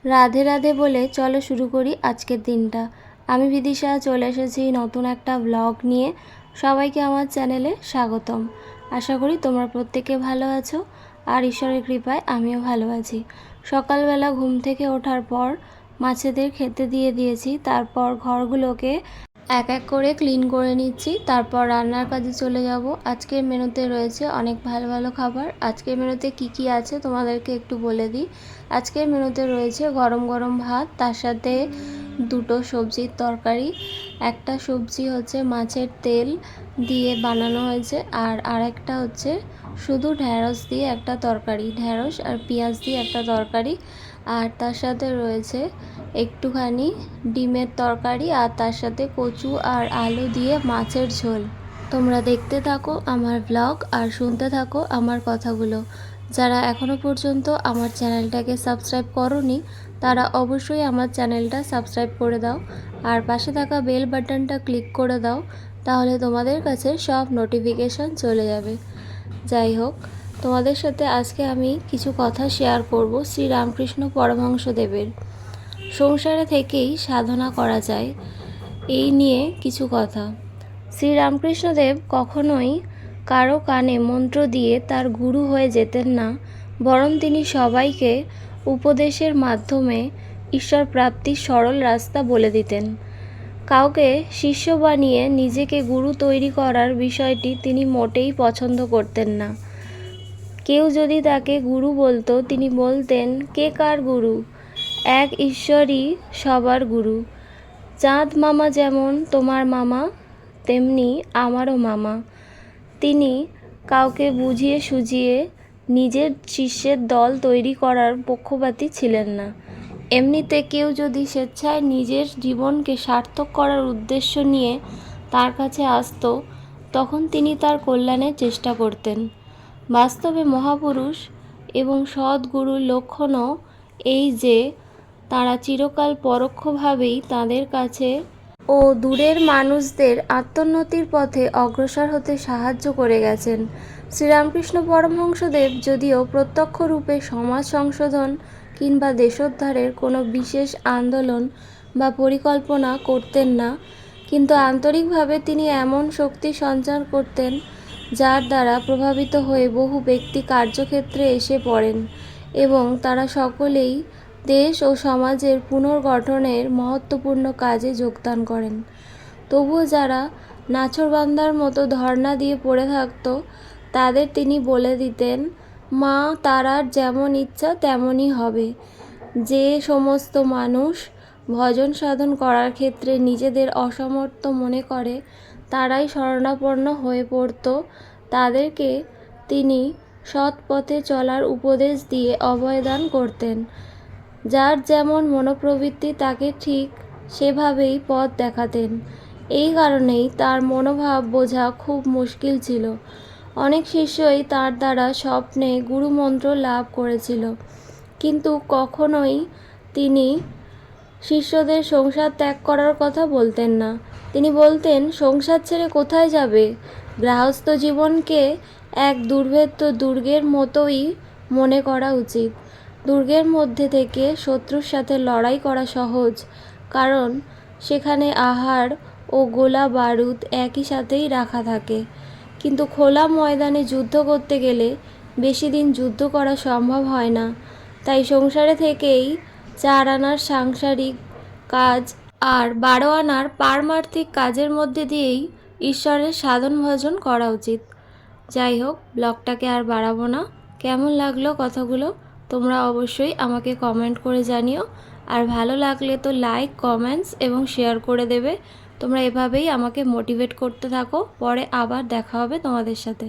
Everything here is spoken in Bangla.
রাধে রাধে বলে চলো শুরু করি আজকের দিনটা। আমি বিদিশা চলে এসেছি নতুন একটা ব্লগ নিয়ে। সবাইকে আমার চ্যানেলে স্বাগতম। আশা করি তোমরা প্রত্যেকে ভালো আছো, আর ঈশ্বরের কৃপায় আমিও ভালো আছি। সকালবেলা ঘুম থেকে ওঠার পর মাছেদের খেতে দিয়ে দিয়েছি, তারপর ঘরগুলোকে এক এক করে ক্লিন করে নিচ্ছি, তারপর রান্নার কাজে চলে যাব। আজকের মেনুতে রয়েছে অনেক ভালো ভালো খাবার। আজকের মেনুতে কি কি আছে তোমাদেরকে একটু বলে দিই। আজকের মেনুতে রয়েছে গরম গরম ভাত, তার সাথে দুটো সবজির তরকারি। একটা সবজি হচ্ছে মাছের তেল দিয়ে বানানো হয়েছে, আর আরেকটা হচ্ছে শুধু ঢ্যাঁড়স দিয়ে একটা তরকারি, ঢ্যাঁড়স আর পেঁয়াজ দিয়ে একটা তরকারি। আর তার সাথে রয়েছে একটুখানি ডিমের তরকারি, আর তার সাথে কচু আর আলু দিয়ে মাছের ঝোল। তোমরা দেখতে থাকো আমার ব্লগ আর শুনতে থাকো আমার কথাগুলো। যারা এখনও পর্যন্ত আমার চ্যানেলটাকে সাবস্ক্রাইব করোনি তারা অবশ্যই আমার চ্যানেলটা সাবস্ক্রাইব করে দাও, আর পাশে থাকা বেল বাটনটা ক্লিক করে দাও, তাহলে তোমাদের কাছে সব নোটিফিকেশান চলে যাবে। যাই হোক, তোমাদের সাথে আজকে আমি কিছু কথা শেয়ার করব শ্রীরামকৃষ্ণ পরমহংসদেবের সংসারে থেকেই সাধনা করা যায় এই নিয়ে কিছু কথা। শ্রীরামকৃষ্ণদেব কখনোই কারো কানে মন্ত্র দিয়ে তার গুরু হয়ে যেতেন না, বরং তিনি সবাইকে উপদেশের মাধ্যমে ঈশ্বর প্রাপ্তির সরল রাস্তা বলে দিতেন। কাউকে শিষ্য বানিয়ে নিজেকে গুরু তৈরি করার বিষয়টি তিনি মোটেই পছন্দ করতেন না। কেউ যদি তাকে গুরু বলতো, তিনি বলতেন, কে কার গুরু? এক ঈশ্বরই সবার গুরু। চাঁদ মামা যেমন তোমার মামা, তেমনি আমারও মামা। তিনি কাউকে বুঝিয়ে সুঝিয়ে নিজের শিষ্যের দল তৈরি করার পক্ষপাতী ছিলেন না। এমনিতে কেউ যদি স্বেচ্ছায় নিজের জীবনকে সার্থক করার উদ্দেশ্য নিয়ে তার কাছে আসতো, তখন তিনি তার কল্যাণের চেষ্টা করতেন। বাস্তবে মহাপুরুষ এবং সদ্গুরুর লক্ষণও এই যে তারা চিরকাল পরোক্ষভাবেই তাদের কাছে ও দূরের মানুষদের আত্মোন্নতির পথে অগ্রসর হতে সাহায্য করে গেছেন। শ্রীরামকৃষ্ণ পরমহংসদেব যদিও প্রত্যক্ষ রূপে সমাজ সংশোধন কিংবা দেশোদ্ধারের কোনো বিশেষ আন্দোলন বা পরিকল্পনা করতেন না, কিন্তু আন্তরিকভাবে তিনি এমন শক্তি সঞ্চার করতেন যার দ্বারা প্রভাবিত হয়ে বহু ব্যক্তি কার্যক্ষেত্রে এসে পড়েন এবং তারা সকলেই দেশ ও সমাজের পুনর্গঠনের মহত্বপূর্ণ কাজে যোগদান করেন। তবুও যারা নাছোড়বান্দার মতো ধর্ণা দিয়ে পড়ে থাকত, তাদের তিনি বলে দিতেন, মা তারার যেমন ইচ্ছা তেমনই হবে। যে সমস্ত মানুষ ভজন সাধন করার ক্ষেত্রে নিজেদের অসমর্থ মনে করে তারাই শরণাপন্ন হয়ে পড়ত, তাদেরকে তিনি সৎ পথে চলার উপদেশ দিয়ে অভয়দান করতেন। যার যেমন মনোপ্রবৃত্তি তাকে ঠিক সেভাবেই পথ দেখাতেন। এই কারণেই তার মনোভাব বোঝা খুব মুশকিল ছিল। অনেক শিষ্যই তার দ্বারা স্বপ্নে গুরুমন্ত্র লাভ করেছিল, কিন্তু কখনোই তিনি শিষ্যদের সংসার ত্যাগ করার কথা বলতেন না। তিনি বলতেন, সংসার ছেড়ে কোথায় যাবে? গৃহস্থ জীবনকে এক দুর্ভেদ্য দুর্গের মতোই মনে করা উচিত। দুর্গের মধ্যে থেকে শত্রুর সাথে লড়াই করা সহজ, কারণ সেখানে আহার ও গোলা বারুদ একই সাথেই রাখা থাকে। কিন্তু খোলা ময়দানে যুদ্ধ করতে গেলে বেশি দিন যুদ্ধ করা সম্ভব হয় না। তাই সংসারে থেকেই 4 আনার সাংসারিক কাজ আর 12 আনার পারমার্থিক কাজের মধ্যে দিয়েই ঈশ্বরের সাধন ভজন করা উচিত। যাই হোক, ব্লগটাকে আর বাড়াবো না। কেমন লাগলো কথাগুলো তোমরা অবশ্যই আমাকে কমেন্ট করে জানিও, আর ভালো লাগলে তো লাইক, কমেন্টস এবং শেয়ার করে দেবে। তোমরা এভাবেই আমাকে মোটিভেট করতে থাকো। পরে আবার দেখা হবে তোমাদের সাথে।